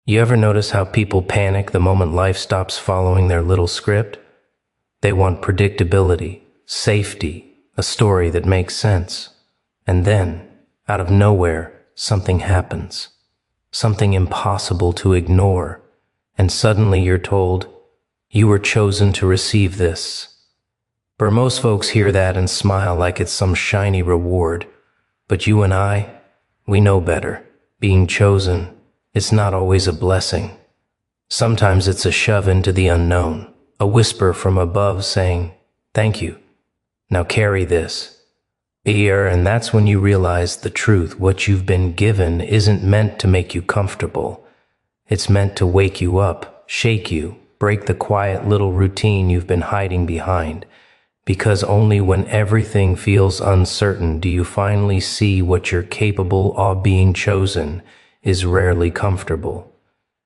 You ever notice how people panic the moment life stops following their little script? They want predictability, safety, a story that makes sense. And then, out of nowhere, something happens. Something impossible to ignore. And suddenly you're told, you were chosen to receive this. For most folks hear that and smile like it's some shiny reward. But you and I, we know better. Being chosen, it's not always a blessing. Sometimes it's a shove into the unknown, a whisper from above saying, thank you. Now carry this. Here, and that's when you realize the truth. What you've been given isn't meant to make you comfortable. It's meant to wake you up, shake you, break the quiet little routine you've been hiding behind. Because only when everything feels uncertain do you finally see what you're capable of. Being chosen is rarely comfortable.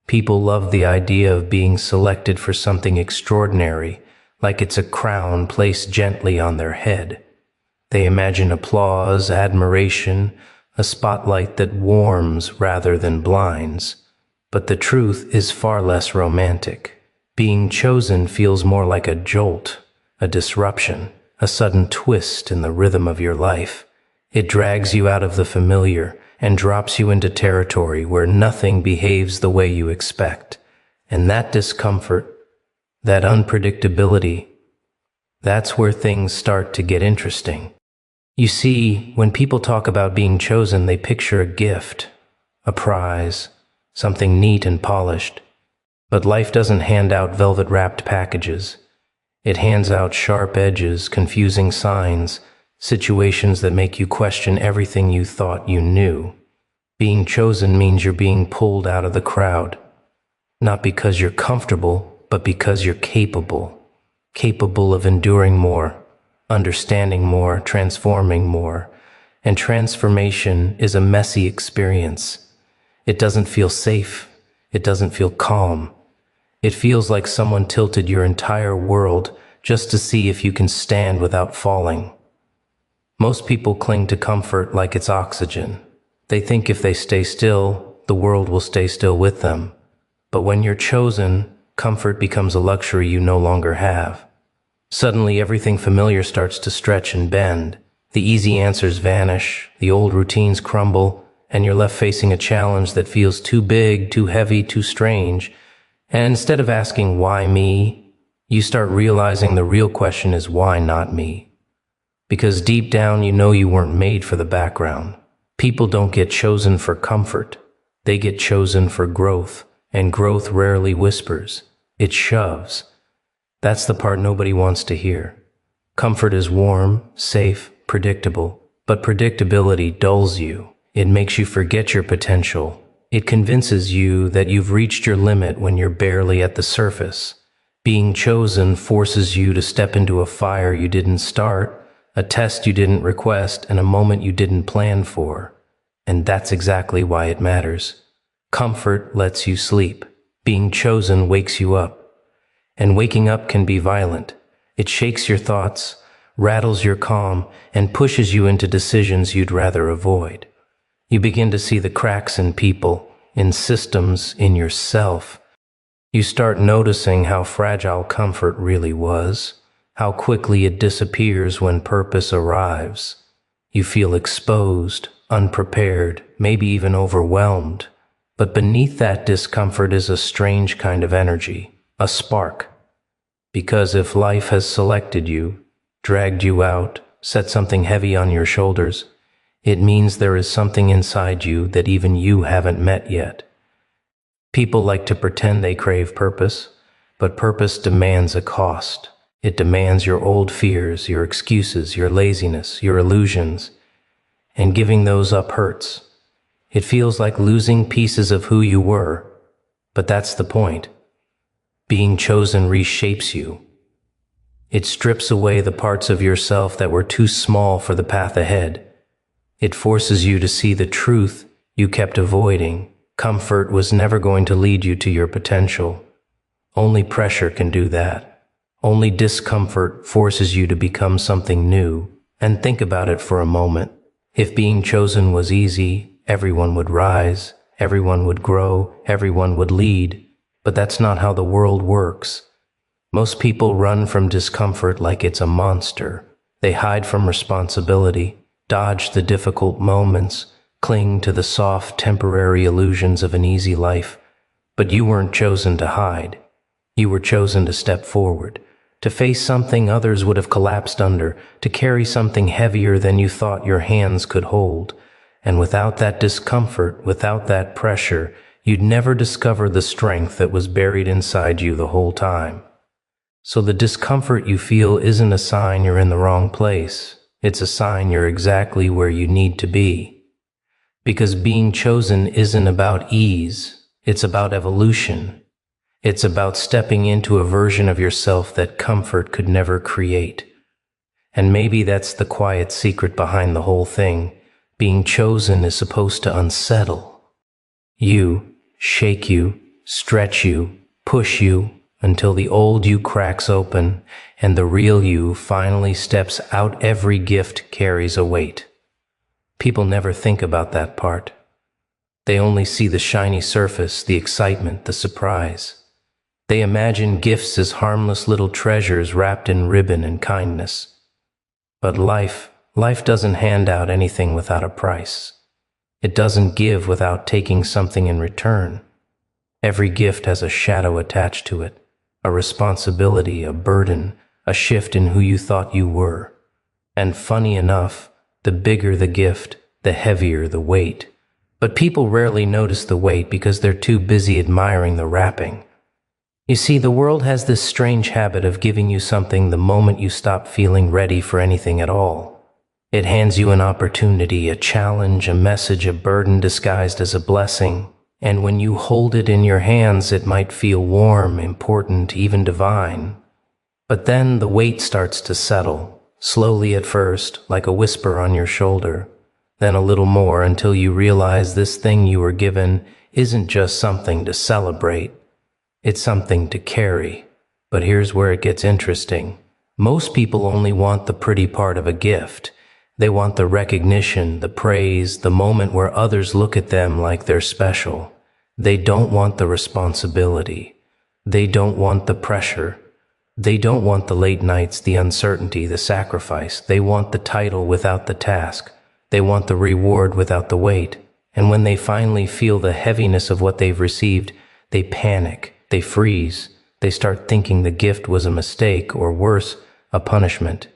People love the idea of being selected for something extraordinary, like it's a crown placed gently on their head. They imagine applause, admiration, a spotlight that warms rather than blinds. But the truth is far less romantic. Being chosen feels more like a jolt, a disruption, a sudden twist in the rhythm of your life. It drags you out of the familiar and drops you into territory where nothing behaves the way you expect. And that discomfort, that unpredictability, that's where things start to get interesting. You see, when people talk about being chosen, they picture a gift, a prize, something neat and polished. But life doesn't hand out velvet-wrapped packages. It hands out sharp edges, confusing signs, situations that make you question everything you thought you knew. Being chosen means you're being pulled out of the crowd, not because you're comfortable, but because you're capable of enduring more, understanding more, transforming more. And transformation is a messy experience. It doesn't feel safe. It doesn't feel calm. It feels like someone tilted your entire world just to see if you can stand without falling. Most people cling to comfort like it's oxygen. They think if they stay still, the world will stay still with them. But when you're chosen, comfort becomes a luxury you no longer have. Suddenly, everything familiar starts to stretch and bend. The easy answers vanish, the old routines crumble, and you're left facing a challenge that feels too big, too heavy, too strange. And instead of asking, why me, you start realizing the real question is, why not me? Because deep down, you know you weren't made for the background. People don't get chosen for comfort. They get chosen for growth, and growth rarely whispers. It shoves. That's the part nobody wants to hear. Comfort is warm, safe, predictable, but predictability dulls you. It makes you forget your potential. It convinces you that you've reached your limit when you're barely at the surface. Being chosen forces you to step into a fire you didn't start, a test you didn't request, and a moment you didn't plan for. And that's exactly why it matters. Comfort lets you sleep. Being chosen wakes you up. And waking up can be violent. It shakes your thoughts, rattles your calm, and pushes you into decisions you'd rather avoid. You begin to see the cracks in people, in systems, in yourself. You start noticing how fragile comfort really was, how quickly it disappears when purpose arrives. You feel exposed, unprepared, maybe even overwhelmed. But beneath that discomfort is a strange kind of energy, a spark. Because if life has selected you, dragged you out, set something heavy on your shoulders, it means there is something inside you that even you haven't met yet. People like to pretend they crave purpose, but purpose demands a cost. It demands your old fears, your excuses, your laziness, your illusions. And giving those up hurts. It feels like losing pieces of who you were, but that's the point. Being chosen reshapes you. It strips away the parts of yourself that were too small for the path ahead. It forces you to see the truth you kept avoiding. Comfort was never going to lead you to your potential. Only pressure can do that. Only discomfort forces you to become something new. And think about it for a moment. If being chosen was easy, everyone would rise, everyone would grow, everyone would lead, but that's not how the world works. Most people run from discomfort like it's a monster. They hide from responsibility, dodge the difficult moments, cling to the soft, temporary illusions of an easy life. But you weren't chosen to hide. You were chosen to step forward, to face something others would have collapsed under, to carry something heavier than you thought your hands could hold. And without that discomfort, without that pressure, you'd never discover the strength that was buried inside you the whole time. So the discomfort you feel isn't a sign you're in the wrong place. It's a sign you're exactly where you need to be. Because being chosen isn't about ease, it's about evolution. It's about stepping into a version of yourself that comfort could never create. And maybe that's the quiet secret behind the whole thing. Being chosen is supposed to unsettle you, shake you, stretch you, push you, until the old you cracks open and the real you finally steps out. Every gift carries a weight. People never think about that part. They only see the shiny surface, the excitement, the surprise. They imagine gifts as harmless little treasures wrapped in ribbon and kindness. But life doesn't hand out anything without a price. It doesn't give without taking something in return. Every gift has a shadow attached to it, a responsibility, a burden, a shift in who you thought you were. And funny enough, the bigger the gift, the heavier the weight. But people rarely notice the weight because they're too busy admiring the wrapping. You see, the world has this strange habit of giving you something the moment you stop feeling ready for anything at all. It hands you an opportunity, a challenge, a message, a burden disguised as a blessing. And when you hold it in your hands, it might feel warm, important, even divine. But then the weight starts to settle, slowly at first, like a whisper on your shoulder, then a little more until you realize this thing you were given isn't just something to celebrate. It's something to carry. But here's where it gets interesting. Most people only want the pretty part of a gift. They want the recognition, the praise, the moment where others look at them like they're special. They don't want the responsibility. They don't want the pressure. They don't want the late nights, the uncertainty, the sacrifice. They want the title without the task. They want the reward without the weight. And when they finally feel the heaviness of what they've received, they panic, they freeze, they start thinking the gift was a mistake, or worse, a punishment.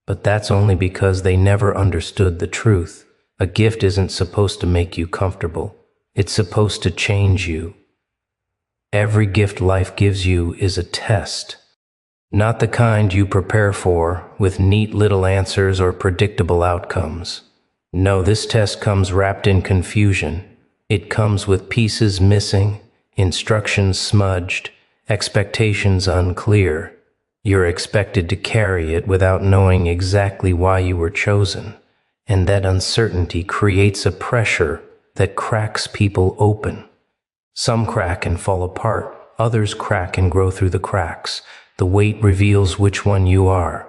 But that's only because they never understood the truth. A gift isn't supposed to make you comfortable. It's supposed to change you. Every gift life gives you is a test. Not the kind you prepare for with neat little answers or predictable outcomes. No, this test comes wrapped in confusion. It comes with pieces missing, instructions smudged, expectations unclear. You're expected to carry it without knowing exactly why you were chosen. And that uncertainty creates a pressure that cracks people open. Some crack and fall apart. Others crack and grow through the cracks. The weight reveals which one you are.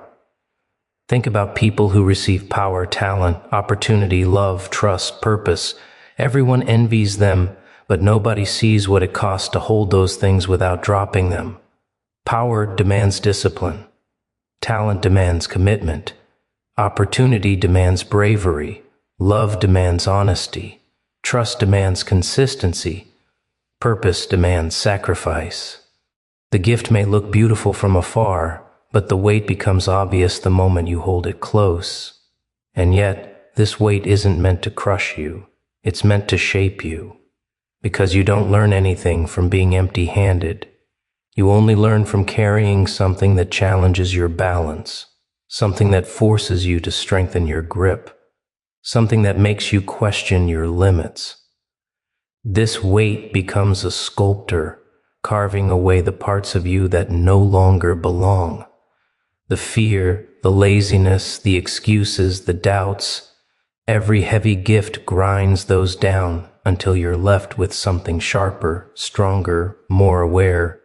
Think about people who receive power, talent, opportunity, love, trust, purpose. Everyone envies them, but nobody sees what it costs to hold those things without dropping them. Power demands discipline. Talent demands commitment. Opportunity demands bravery. Love demands honesty. Trust demands consistency. Purpose demands sacrifice. The gift may look beautiful from afar, but the weight becomes obvious the moment you hold it close. And yet, this weight isn't meant to crush you. It's meant to shape you. Because you don't learn anything from being empty-handed. You only learn from carrying something that challenges your balance, something that forces you to strengthen your grip, something that makes you question your limits. This weight becomes a sculptor, carving away the parts of you that no longer belong. The fear, the laziness, the excuses, the doubts. Every heavy gift grinds those down until you're left with something sharper, stronger, more aware.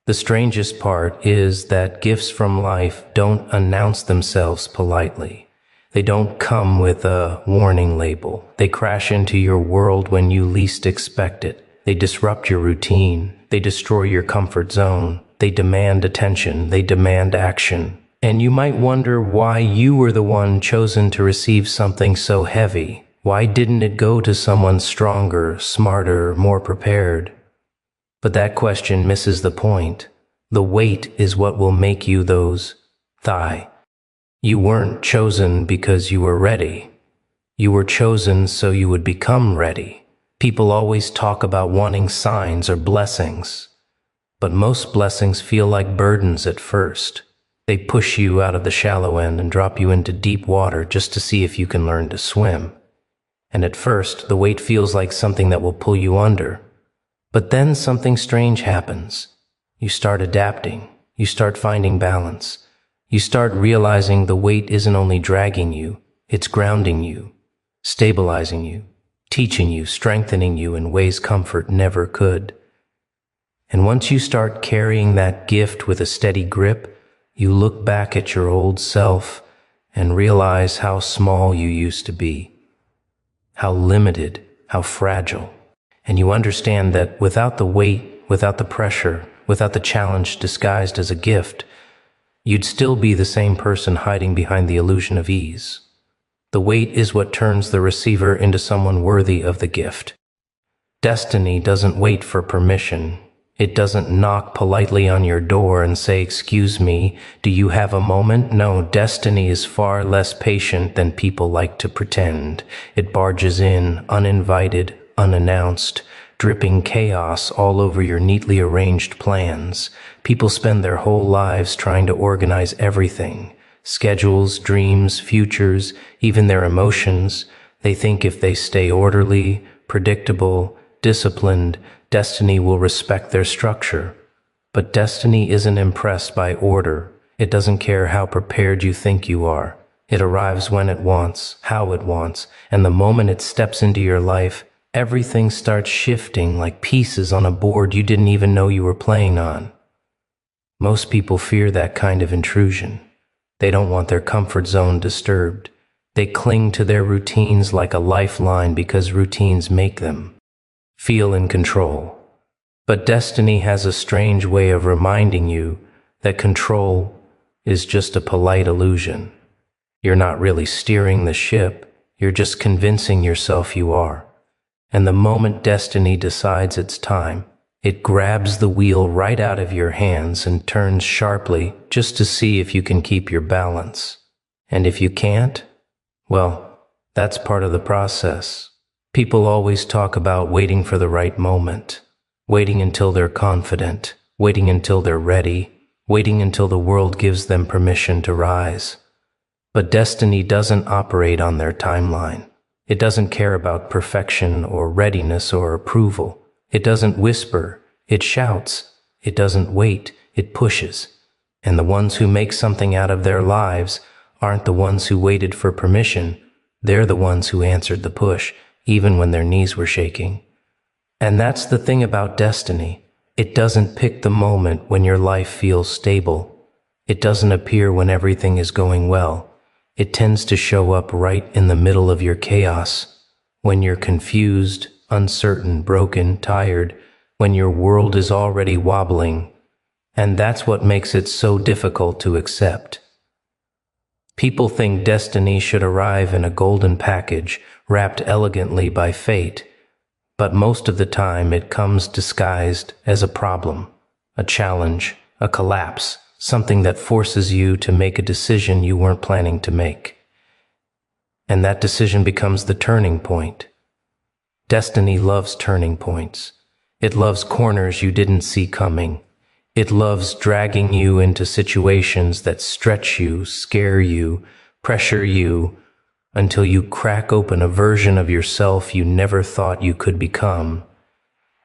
The strangest part is that gifts from life don't announce themselves politely. They don't come with a warning label. They crash into your world when you least expect it. They disrupt your routine. They destroy your comfort zone. They demand attention. They demand action. And you might wonder why you were the one chosen to receive something so heavy. Why didn't it go to someone stronger, smarter, more prepared? But that question misses the point. The weight is what will make you those thigh. You weren't chosen because you were ready. You were chosen so you would become ready. People always talk about wanting signs or blessings, but most blessings feel like burdens at first. They push you out of the shallow end and drop you into deep water just to see if you can learn to swim. And at first, the weight feels like something that will pull you under. But then something strange happens. You start adapting. You start finding balance. You start realizing the weight isn't only dragging you, it's grounding you, stabilizing you, teaching you, strengthening you in ways comfort never could. And once you start carrying that gift with a steady grip, you look back at your old self and realize how small you used to be, how limited, how fragile. And you understand that without the weight, without the pressure, without the challenge disguised as a gift, you'd still be the same person hiding behind the illusion of ease. The weight is what turns the receiver into someone worthy of the gift. Destiny doesn't wait for permission. It doesn't knock politely on your door and say, "Excuse me, do you have a moment?" No, destiny is far less patient than people like to pretend. It barges in, uninvited, unannounced, dripping chaos all over your neatly arranged plans. People spend their whole lives trying to organize everything. Schedules, dreams, futures, even their emotions. They think if they stay orderly, predictable, disciplined, destiny will respect their structure. But destiny isn't impressed by order. It doesn't care how prepared you think you are. It arrives when it wants, how it wants, and the moment it steps into your life, everything starts shifting like pieces on a board you didn't even know you were playing on. Most people fear that kind of intrusion. They don't want their comfort zone disturbed. They cling to their routines like a lifeline because routines make them feel in control. But destiny has a strange way of reminding you that control is just a polite illusion. You're not really steering the ship, you're just convincing yourself you are. And the moment destiny decides it's time, it grabs the wheel right out of your hands and turns sharply just to see if you can keep your balance. And if you can't, well, that's part of the process. People always talk about waiting for the right moment, waiting until they're confident, waiting until they're ready, waiting until the world gives them permission to rise. But destiny doesn't operate on their timeline. It doesn't care about perfection or readiness or approval. It doesn't whisper, it shouts. It doesn't wait, it pushes. And the ones who make something out of their lives aren't the ones who waited for permission. They're the ones who answered the push, even when their knees were shaking. And that's the thing about destiny. It doesn't pick the moment when your life feels stable. It doesn't appear when everything is going well. It tends to show up right in the middle of your chaos, when you're confused, uncertain, broken, tired, when your world is already wobbling. And that's what makes it so difficult to accept. People think destiny should arrive in a golden package, wrapped elegantly by fate, but most of the time it comes disguised as a problem, a challenge, a collapse, something that forces you to make a decision you weren't planning to make. And that decision becomes the turning point. Destiny loves turning points. It loves corners you didn't see coming. It loves dragging you into situations that stretch you, scare you, pressure you, until you crack open a version of yourself you never thought you could become.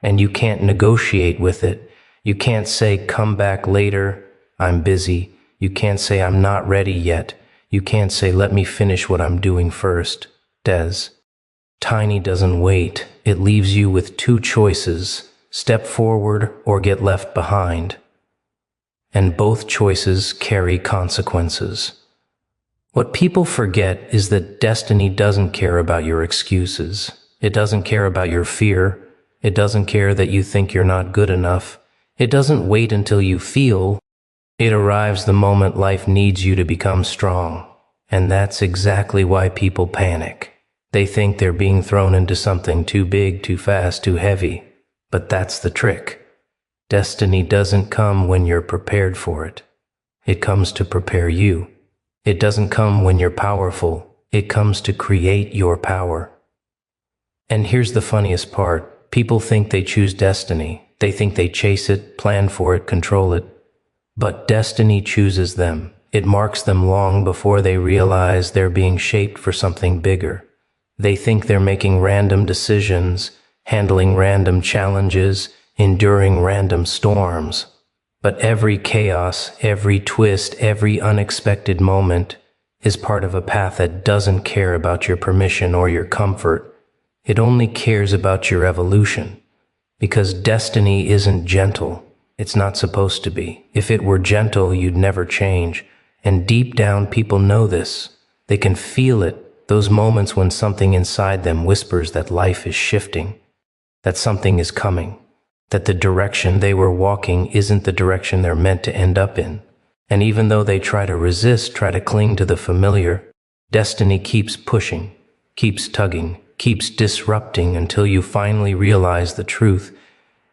And you can't negotiate with it. You can't say, "Come back later, I'm busy." You can't say, "I'm not ready yet." You can't say, "Let me finish what I'm doing first." Tiny doesn't wait. It leaves you with two choices: step forward or get left behind. And both choices carry consequences. What people forget is that destiny doesn't care about your excuses. It doesn't care about your fear. It doesn't care that you think you're not good enough. It doesn't wait until you feel. It arrives the moment life needs you to become strong. And that's exactly why people panic. They think they're being thrown into something too big, too fast, too heavy. But that's the trick. Destiny doesn't come when you're prepared for it. It comes to prepare you. It doesn't come when you're powerful. It comes to create your power. And here's the funniest part. People think they choose destiny. They think they chase it, plan for it, control it. But destiny chooses them. It marks them long before they realize they're being shaped for something bigger. They think they're making random decisions, handling random challenges, enduring random storms. But every chaos, every twist, every unexpected moment is part of a path that doesn't care about your permission or your comfort. It only cares about your evolution. Because destiny isn't gentle. It's not supposed to be. If it were gentle, you'd never change. And deep down, people know this. They can feel it, those moments when something inside them whispers that life is shifting, that something is coming, that the direction they were walking isn't the direction they're meant to end up in. And even though they try to resist, try to cling to the familiar, destiny keeps pushing, keeps tugging, keeps disrupting until you finally realize the truth.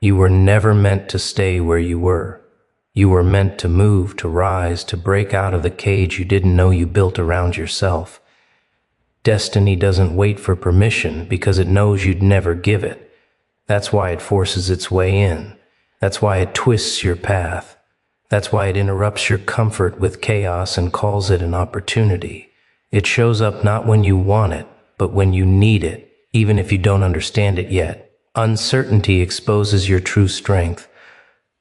You were never meant to stay where you were. You were meant to move, to rise, to break out of the cage you didn't know you built around yourself. Destiny doesn't wait for permission because it knows you'd never give it. That's why it forces its way in. That's why it twists your path. That's why it interrupts your comfort with chaos and calls it an opportunity. It shows up not when you want it, but when you need it, even if you don't understand it yet. Uncertainty exposes your true strength.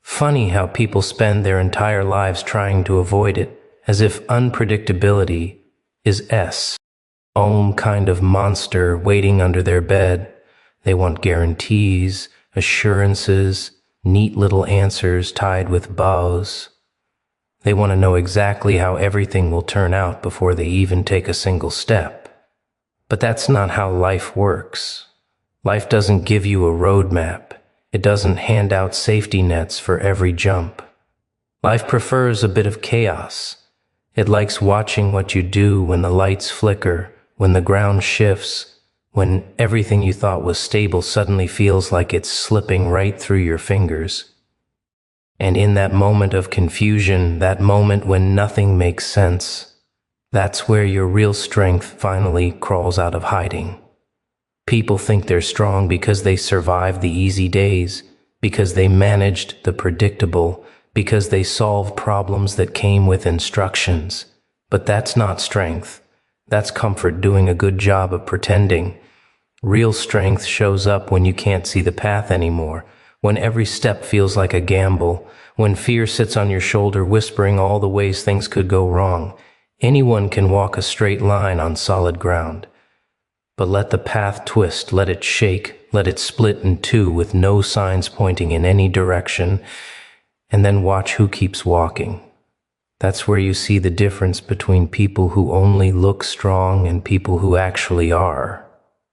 Funny how people spend their entire lives trying to avoid it, as if unpredictability is some kind of monster waiting under their bed. They want guarantees, assurances, neat little answers tied with bows. They want to know exactly how everything will turn out before they even take a single step. But that's not how life works. Life doesn't give you a roadmap. It doesn't hand out safety nets for every jump. Life prefers a bit of chaos. It likes watching what you do when the lights flicker, when the ground shifts, when everything you thought was stable suddenly feels like it's slipping right through your fingers. And in that moment of confusion, that moment when nothing makes sense, that's where your real strength finally crawls out of hiding. People think they're strong because they survived the easy days, because they managed the predictable, because they solved problems that came with instructions. But that's not strength. That's comfort doing a good job of pretending. Real strength shows up when you can't see the path anymore, when every step feels like a gamble, when fear sits on your shoulder whispering all the ways things could go wrong. Anyone can walk a straight line on solid ground. But let the path twist, let it shake, let it split in two with no signs pointing in any direction, and then watch who keeps walking. That's where you see the difference between people who only look strong and people who actually are.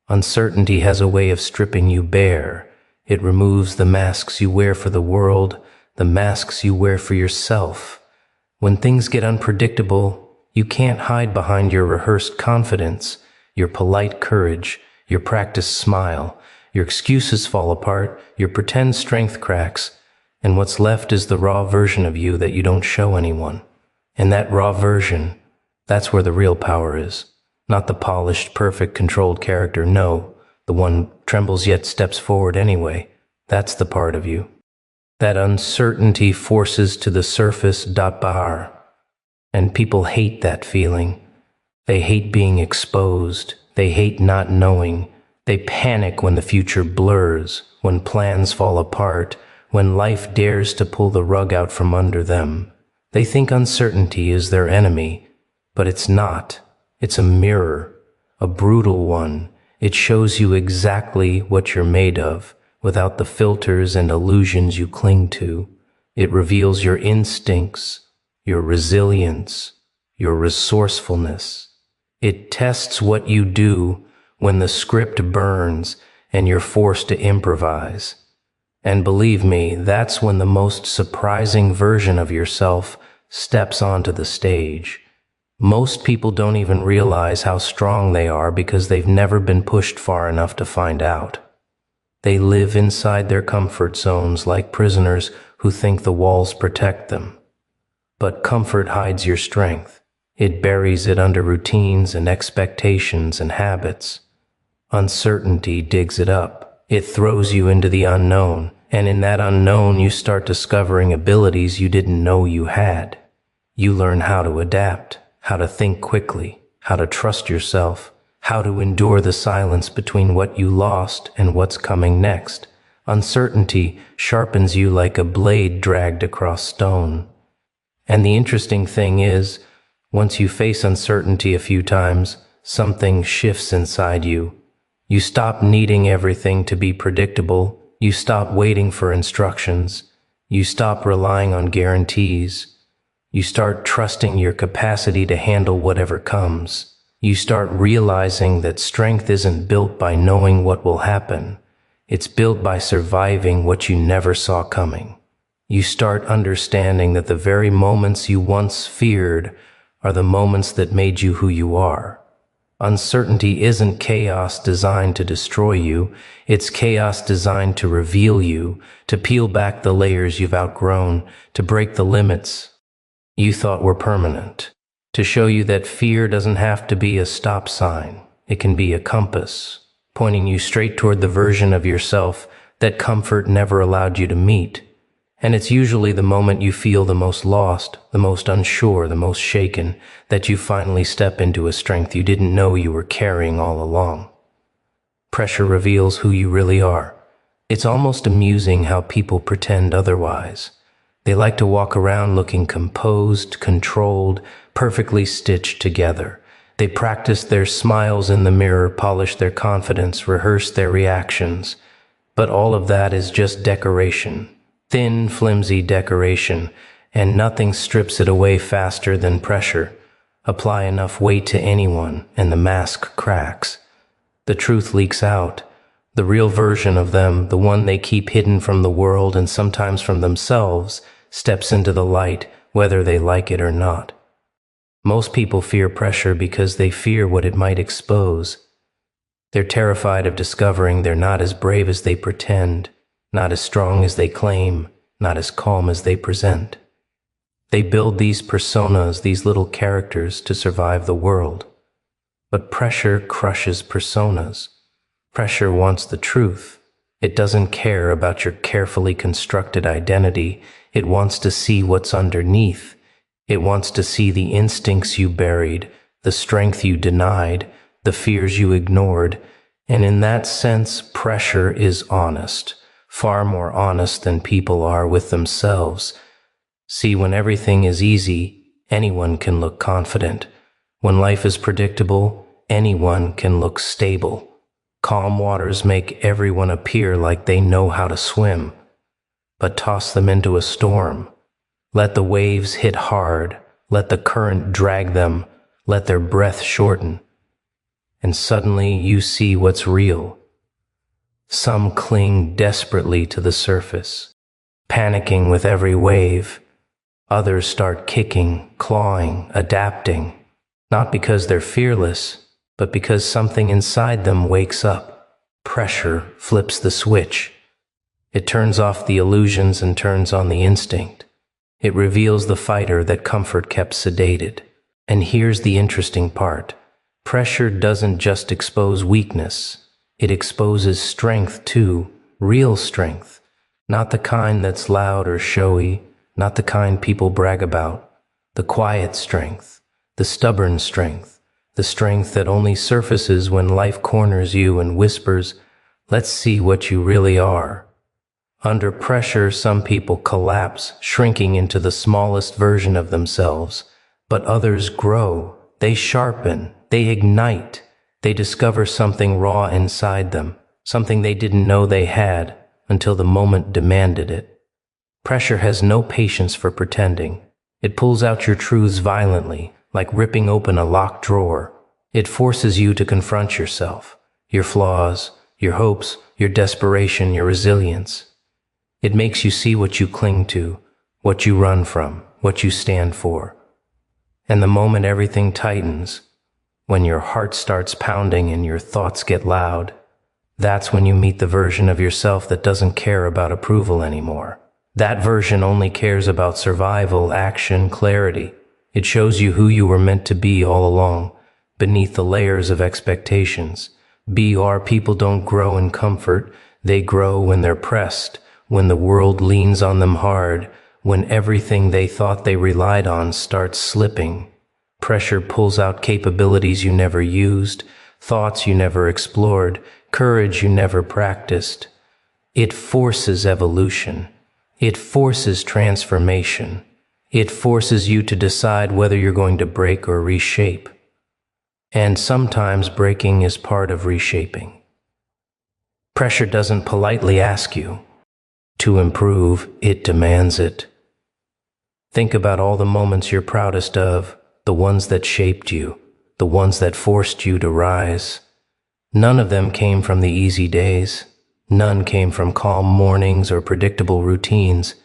Uncertainty has a way of stripping you bare. It removes the masks you wear for the world, the masks you wear for yourself. When things get unpredictable, you can't hide behind your rehearsed confidence, your polite courage, your practiced smile. Your excuses fall apart, your pretend strength cracks, and what's left is the raw version of you that you don't show anyone. And that raw version, that's where the real power is. Not the polished, perfect, controlled character, no. The one trembles yet steps forward anyway. That's the part of you. That uncertainty forces to the surface .bar. And people hate that feeling. They hate being exposed. They hate not knowing. They panic when the future blurs, when plans fall apart, when life dares to pull the rug out from under them. They think uncertainty is their enemy, but it's not. It's a mirror, a brutal one. It shows you exactly what you're made of, without the filters and illusions you cling to. It reveals your instincts, your resilience, your resourcefulness. It tests what you do when the script burns and you're forced to improvise. And believe me, that's when the most surprising version of yourself steps onto the stage. Most people don't even realize how strong they are because they've never been pushed far enough to find out. They live inside their comfort zones like prisoners who think the walls protect them. But comfort hides your strength. It buries it under routines and expectations and habits. Uncertainty digs it up. It throws you into the unknown, and in that unknown you start discovering abilities you didn't know you had. You learn how to adapt, how to think quickly, how to trust yourself, how to endure the silence between what you lost and what's coming next. Uncertainty sharpens you like a blade dragged across stone. And the interesting thing is, once you face uncertainty a few times, something shifts inside you. You stop needing everything to be predictable. You stop waiting for instructions. You stop relying on guarantees. You start trusting your capacity to handle whatever comes. You start realizing that strength isn't built by knowing what will happen. It's built by surviving what you never saw coming. You start understanding that the very moments you once feared are the moments that made you who you are. Uncertainty isn't chaos designed to destroy you. It's chaos designed to reveal you, to peel back the layers you've outgrown, to break the limits you thought were permanent, to show you that fear doesn't have to be a stop sign. It can be a compass, pointing you straight toward the version of yourself that comfort never allowed you to meet. And it's usually the moment you feel the most lost, the most unsure, the most shaken, that you finally step into a strength you didn't know you were carrying all along. Pressure reveals who you really are. It's almost amusing how people pretend otherwise. They like to walk around looking composed, controlled, perfectly stitched together. They practice their smiles in the mirror, polish their confidence, rehearse their reactions. But all of that is just decoration. Thin, flimsy decoration, and nothing strips it away faster than pressure. Apply enough weight to anyone, and the mask cracks. The truth leaks out. The real version of them, the one they keep hidden from the world and sometimes from themselves, steps into the light, whether they like it or not. Most people fear pressure because they fear what it might expose. They're terrified of discovering they're not as brave as they pretend, not as strong as they claim, not as calm as they present. They build these personas, these little characters, to survive the world. But pressure crushes personas. Pressure wants the truth. It doesn't care about your carefully constructed identity. It wants to see what's underneath. It wants to see the instincts you buried, the strength you denied, the fears you ignored. And in that sense, pressure is honest. Far more honest than people are with themselves. See, when everything is easy, anyone can look confident. When life is predictable, anyone can look stable. Calm waters make everyone appear like they know how to swim. But toss them into a storm. Let the waves hit hard. Let the current drag them. Let their breath shorten. And suddenly you see what's real. Some cling desperately to the surface, panicking with every wave. Others start kicking, clawing, adapting, not because they're fearless, but because something inside them wakes up. Pressure flips the switch. It turns off the illusions and turns on the instinct. It reveals the fighter that comfort kept sedated. And here's the interesting part. Pressure doesn't just expose weakness. It exposes strength too, real strength. Not the kind that's loud or showy, not the kind people brag about. The quiet strength, the stubborn strength, the strength that only surfaces when life corners you and whispers, "Let's see what you really are." Under pressure, some people collapse, shrinking into the smallest version of themselves. But others grow, they sharpen, they ignite, they discover something raw inside them, something they didn't know they had until the moment demanded it. Pressure has no patience for pretending. It pulls out your truths violently, like ripping open a locked drawer. It forces you to confront yourself, your flaws, your hopes, your desperation, your resilience. It makes you see what you cling to, what you run from, what you stand for. And the moment everything tightens, when your heart starts pounding and your thoughts get loud, that's when you meet the version of yourself that doesn't care about approval anymore. That version only cares about survival, action, clarity. It shows you who you were meant to be all along, beneath the layers of expectations. People don't grow in comfort, they grow when they're pressed, when the world leans on them hard, when everything they thought they relied on starts slipping. Pressure pulls out capabilities you never used, thoughts you never explored, courage you never practiced. It forces evolution. It forces transformation. It forces you to decide whether you're going to break or reshape. And sometimes breaking is part of reshaping. Pressure doesn't politely ask you to improve, it demands it. Think about all the moments you're proudest of, the ones that shaped you, the ones that forced you to rise. None of them came from the easy days. None came from calm mornings or predictable routines.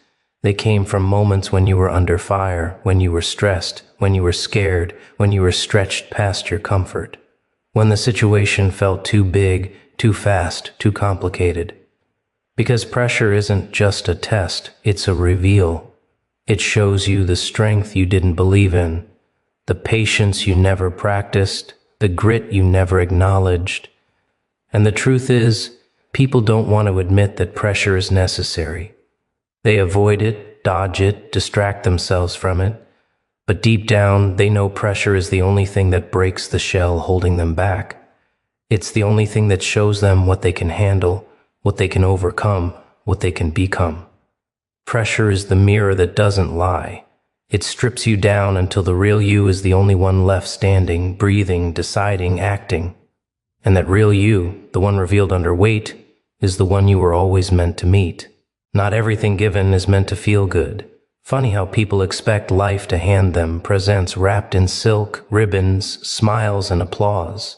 They came from moments when you were under fire, when you were stressed, when you were scared, when you were stretched past your comfort, when the situation felt too big, too fast, too complicated. Because pressure isn't just a test, it's a reveal. It shows you the strength you didn't believe in, the patience you never practiced, the grit you never acknowledged. And the truth is, people don't want to admit that pressure is necessary. They avoid it, dodge it, distract themselves from it. But deep down, they know pressure is the only thing that breaks the shell holding them back. It's the only thing that shows them what they can handle, what they can overcome, what they can become. Pressure is the mirror that doesn't lie. It strips you down until the real you is the only one left standing, breathing, deciding, acting. And that real you, the one revealed under weight, is the one you were always meant to meet. Not everything given is meant to feel good. Funny how people expect life to hand them presents wrapped in silk, ribbons, smiles, and applause.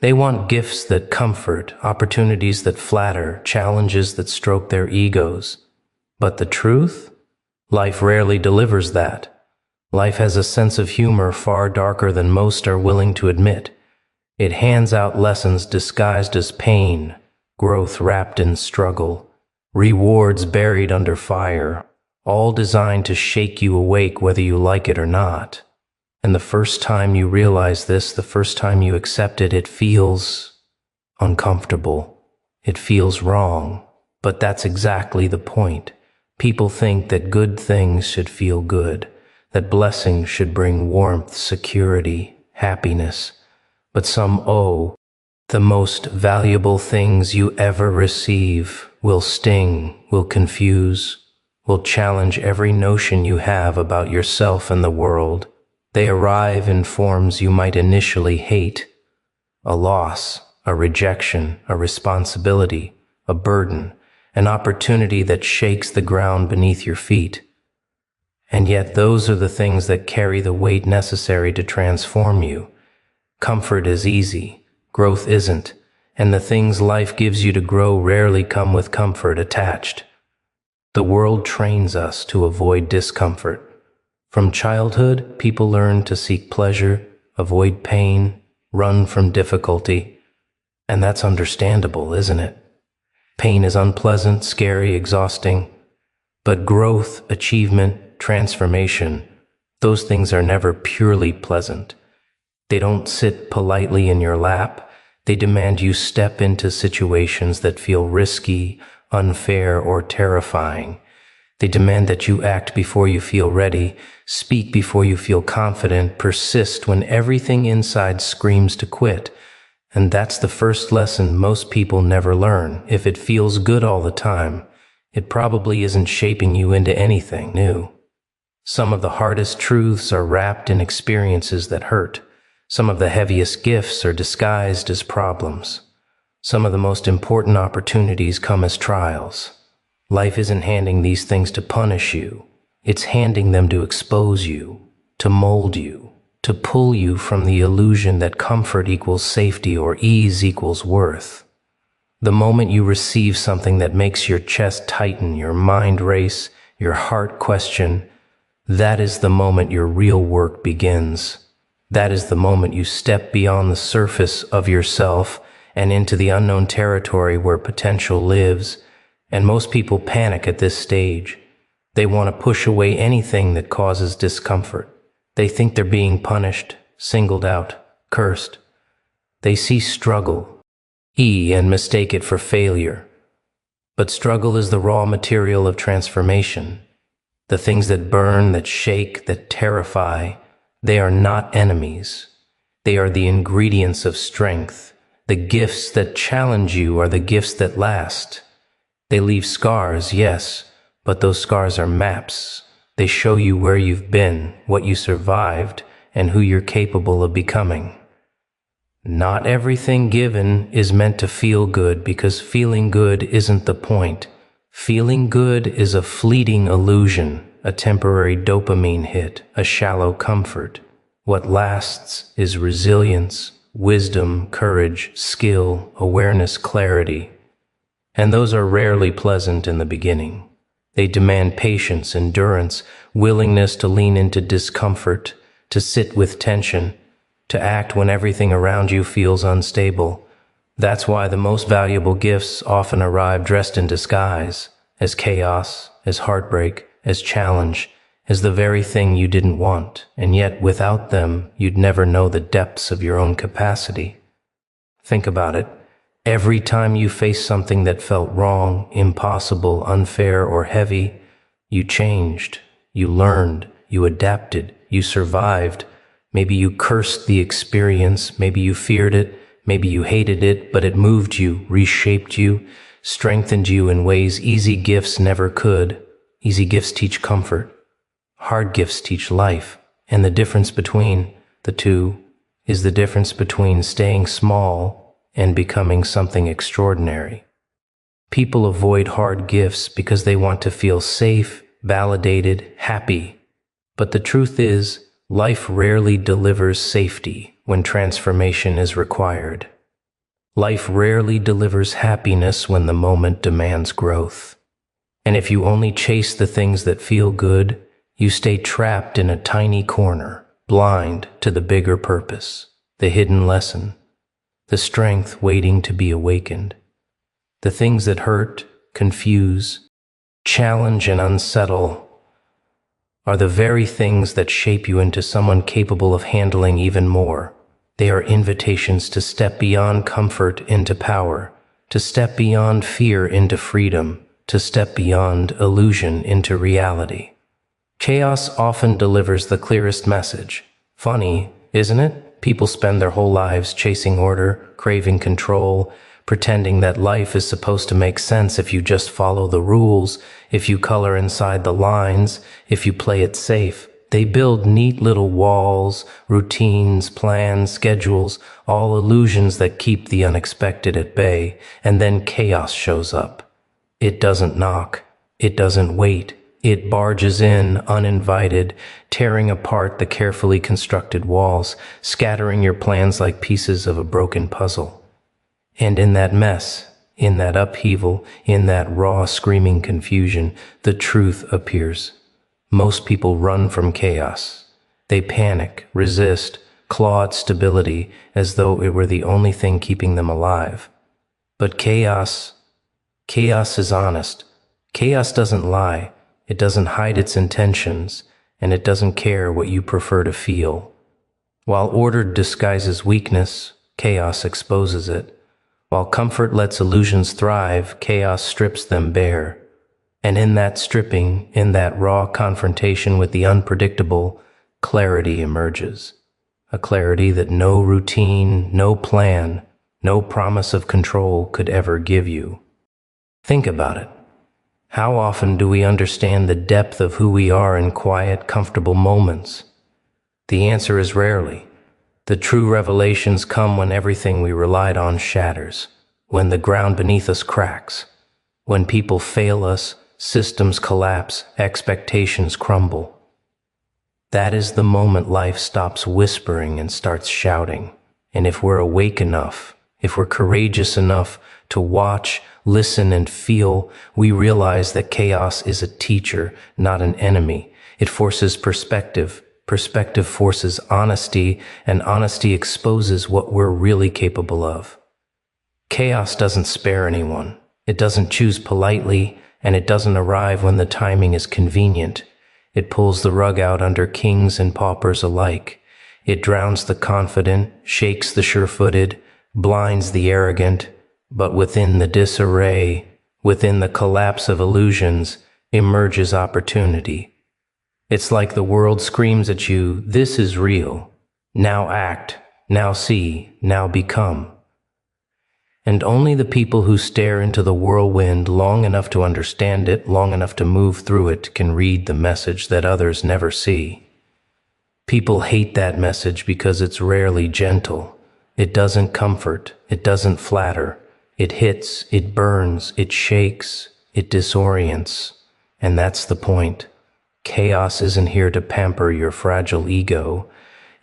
They want gifts that comfort, opportunities that flatter, challenges that stroke their egos. But the truth? Life rarely delivers that. Life has a sense of humor far darker than most are willing to admit. It hands out lessons disguised as pain, growth wrapped in struggle, rewards buried under fire, all designed to shake you awake whether you like it or not. And the first time you realize this, the first time you accept it, it feels uncomfortable. It feels wrong. But that's exactly the point. People think that good things should feel good, that blessings should bring warmth, security, happiness. But some the most valuable things you ever receive will sting, will confuse, will challenge every notion you have about yourself and the world. They arrive in forms you might initially hate: a loss, a rejection, a responsibility, a burden, an opportunity that shakes the ground beneath your feet. And yet those are the things that carry the weight necessary to transform you. Comfort is easy, growth isn't, and the things life gives you to grow rarely come with comfort attached. The world trains us to avoid discomfort. From childhood, people learn to seek pleasure, avoid pain, run from difficulty. And that's understandable, isn't it? Pain is unpleasant, scary, exhausting. But growth, achievement, transformation, those things are never purely pleasant. They don't sit politely in your lap. They demand you step into situations that feel risky, unfair, or terrifying. They demand that you act before you feel ready, speak before you feel confident, persist when everything inside screams to quit. And that's the first lesson most people never learn. If it feels good all the time, it probably isn't shaping you into anything new. Some of the hardest truths are wrapped in experiences that hurt. Some of the heaviest gifts are disguised as problems. Some of the most important opportunities come as trials. Life isn't handing these things to punish you. It's handing them to expose you, to mold you, to pull you from the illusion that comfort equals safety or ease equals worth. The moment you receive something that makes your chest tighten, your mind race, your heart question, that is the moment your real work begins. That is the moment you step beyond the surface of yourself and into the unknown territory where potential lives. And most people panic at this stage. They want to push away anything that causes discomfort. They think they're being punished, singled out, cursed. They see struggle, and mistake it for failure. But struggle is the raw material of transformation. The things that burn, that shake, that terrify, they are not enemies. They are the ingredients of strength. The gifts that challenge you are the gifts that last. They leave scars, yes, but those scars are maps. They show you where you've been, what you survived, and who you're capable of becoming. Not everything given is meant to feel good, because feeling good isn't the point. Feeling good is a fleeting illusion, a temporary dopamine hit, a shallow comfort. What lasts is resilience, wisdom, courage, skill, awareness, clarity. And those are rarely pleasant in the beginning. They demand patience, endurance, willingness to lean into discomfort, to sit with tension, to act when everything around you feels unstable. That's why the most valuable gifts often arrive dressed in disguise, as chaos, as heartbreak, as challenge, as the very thing you didn't want, and yet without them, you'd never know the depths of your own capacity. Think about it. Every time you faced something that felt wrong, impossible, unfair, or heavy, you changed, you learned, you adapted, you survived. Maybe you cursed the experience, maybe you feared it, maybe you hated it, but it moved you, reshaped you, strengthened you in ways easy gifts never could. Easy gifts teach comfort. Hard gifts teach life. And the difference between the two is the difference between staying small and becoming something extraordinary. People avoid hard gifts because they want to feel safe, validated, happy. But the truth is, life rarely delivers safety when transformation is required. Life rarely delivers happiness when the moment demands growth. And if you only chase the things that feel good, you stay trapped in a tiny corner, blind to the bigger purpose, the hidden lesson, the strength waiting to be awakened. The things that hurt, confuse, challenge, and unsettle are the very things that shape you into someone capable of handling even more. They are invitations to step beyond comfort into power, to step beyond fear into freedom, to step beyond illusion into reality. Chaos often delivers the clearest message. Funny, isn't it? People spend their whole lives chasing order, craving control, pretending that life is supposed to make sense if you just follow the rules, if you color inside the lines, if you play it safe. They build neat little walls, routines, plans, schedules, all illusions that keep the unexpected at bay, and then chaos shows up. It doesn't knock. It doesn't wait. It barges in, uninvited, tearing apart the carefully constructed walls, scattering your plans like pieces of a broken puzzle. And in that mess, in that upheaval, in that raw, screaming confusion, the truth appears. Most people run from chaos. They panic, resist, claw at stability as though it were the only thing keeping them alive. But chaos is honest. Chaos doesn't lie. It doesn't hide its intentions, and it doesn't care what you prefer to feel. While order disguises weakness, chaos exposes it. While comfort lets illusions thrive, chaos strips them bare. And in that stripping, in that raw confrontation with the unpredictable, clarity emerges. A clarity that no routine, no plan, no promise of control could ever give you. Think about it. How often do we understand the depth of who we are in quiet, comfortable moments? The answer is rarely. The true revelations come when everything we relied on shatters, when the ground beneath us cracks, when people fail us, systems collapse, expectations crumble. That is the moment life stops whispering and starts shouting. And if we're awake enough, if we're courageous enough to watch, listen, and feel, we realize that chaos is a teacher, not an enemy. It forces perspective. Perspective forces honesty, and honesty exposes what we're really capable of. Chaos doesn't spare anyone. It doesn't choose politely, and it doesn't arrive when the timing is convenient. It pulls the rug out under kings and paupers alike. It drowns the confident, shakes the sure-footed, blinds the arrogant, but within the disarray, within the collapse of illusions, emerges opportunity. It's like the world screams at you, "This is real. Now act, now see, now become." And only the people who stare into the whirlwind long enough to understand it, long enough to move through it, can read the message that others never see. People hate that message because it's rarely gentle. It doesn't comfort, it doesn't flatter. It hits, it burns, it shakes, it disorients. And that's the point. Chaos isn't here to pamper your fragile ego.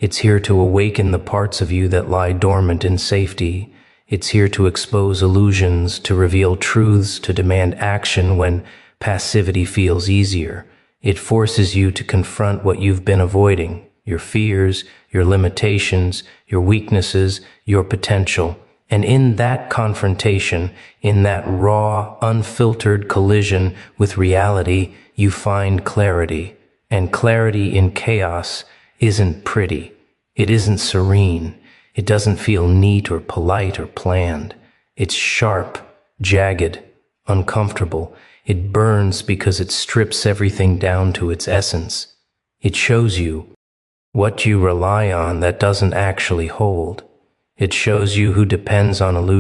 It's here to awaken the parts of you that lie dormant in safety. It's here to expose illusions, to reveal truths, to demand action when passivity feels easier. It forces you to confront what you've been avoiding, your fears, your limitations, your weaknesses, your potential. And in that confrontation, in that raw, unfiltered collision with reality, you find clarity. And clarity in chaos isn't pretty. It isn't serene. It doesn't feel neat or polite or planned. It's sharp, jagged, uncomfortable. It burns because it strips everything down to its essence. It shows you what you rely on that doesn't actually hold. It shows you who depends on illusion.